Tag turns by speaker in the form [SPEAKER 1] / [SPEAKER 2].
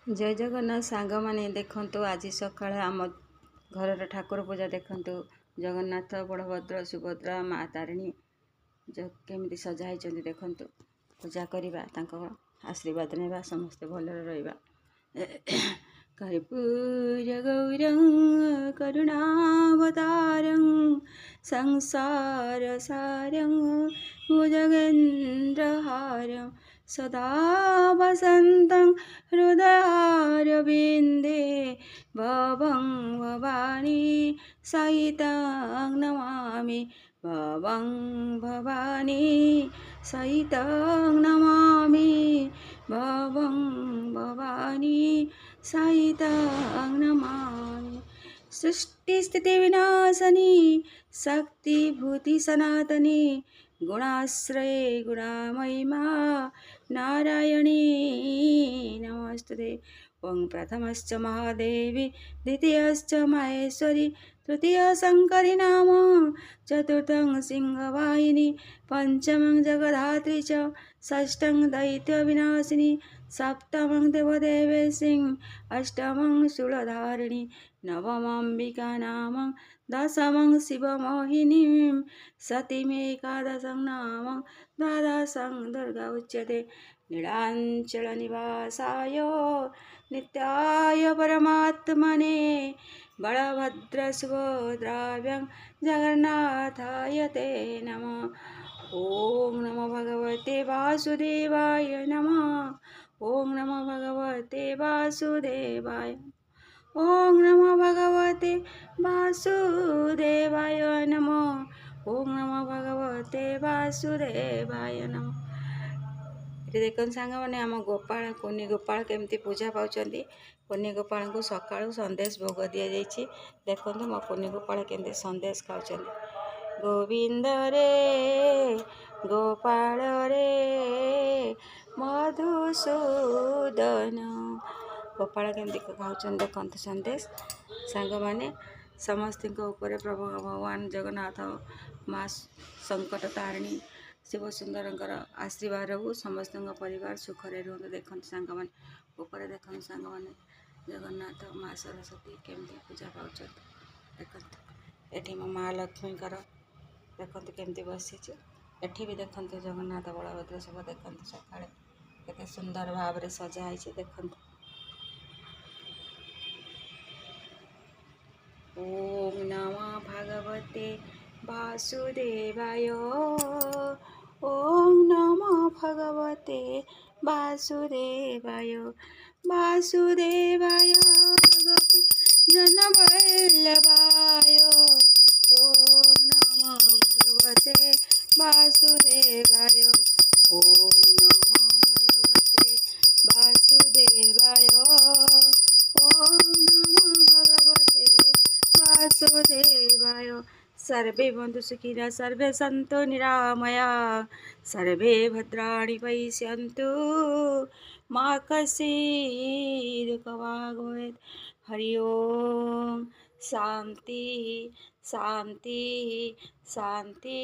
[SPEAKER 1] जय जगन्नाथ सांग मैंने देखु आज सकाଳେ आम घर ठाकुर पूजा देखु जगन्नाथ बड़भद्र सुभद्रा माँ तारिणी जो केमी सजाई देखु पूजा करवा आशीर्वाद नेबा समस्ते भलरे रहिबा। कर्पूर गौरं करुणावतारं संसार सारं भुजगेन्द्रहारं सदा वसन्तं हृदयारविन्दे भवं भवानी सहितं नमामि भवं भवानी सहितं नमामि भवं भवानी सहितं नमामि। सृष्टिस्थिति विनाशनी शक्तिभूति सनातनी गुणाश्रये गुणामयिमा नारायणी नमस्तुते। ओं प्रथमश्च महादेवी द्वितीयश्च महेश्वरी तृतीय शंकरी नाम चतुर्थं सिंहवाहिनी पंचमं जगद्धात्री च षष्ठं दैत्यविनाशिनी सप्तमं देवदेवेशिं अष्टमं शूलधारिणी नवमाम्बिका नाम दशमं शिवमोहिनीं सतीमेकादशं नाम द्वादशं दुर्गा उच्यते। नीलाचलनिवासाय नित्याय परमात्मने बलभद्रसुभद्राभ्यां जगन्नाथाय ते नमः। ओं नमो भगवते वासुदेवाय नमः। ओं नमो भगवते वासुदेवाय। ओं नमो भगवते वासुदेवाय नमः। ओं नमो भगवते वासुदेवाय नमः। ये देखो सांग मैंने आम गोपाल कुनी गोपाल केमती पूजा पाँच कुनी गोपाल को सका संदेश भोग दि जाइए। देखो मो कुनी गोपाल केमती संदेश खाऊँ गोविंद रे गोपाल रे मधुसूदन गोपाल केमती खाऊँ देखो संदेश सांग मैंने समस्त प्रभु भगवान जगन्नाथ माँ संकट तारिणी शिव सुंदर आशीर्वाद हो समस्त परिवार सुखरे रुहतु। देखो सांग मैंने देखो सांग मैंने जगन्नाथ माँ सरस्वती केमती पूजा पाँच देखो ये मो माँ लक्ष्मी देखो केमती बसी एठी भी देखो जगन्नाथ बलभद्र सब देखो सका के सुंदर भाव में सजाई देखो। ओम नमो भगवते वासुदेवाय। ओम नमो भगवते वासुदेवाय वासुदेवाय गोपी जनवल्लभाय। ओम नमो भगवते वासुदेवाय। ओम नमो भगवते वासुदेवाय। ओम नमो भगवते वासुदेवाय। सर्वे बंधु सुखिनः सर्वे सन्तु निरामया सर्वे भद्राणि पश्यन्तु मा कश्चित् दुःखभाग् भवेत्। हरि ओम शांति शांति शांति।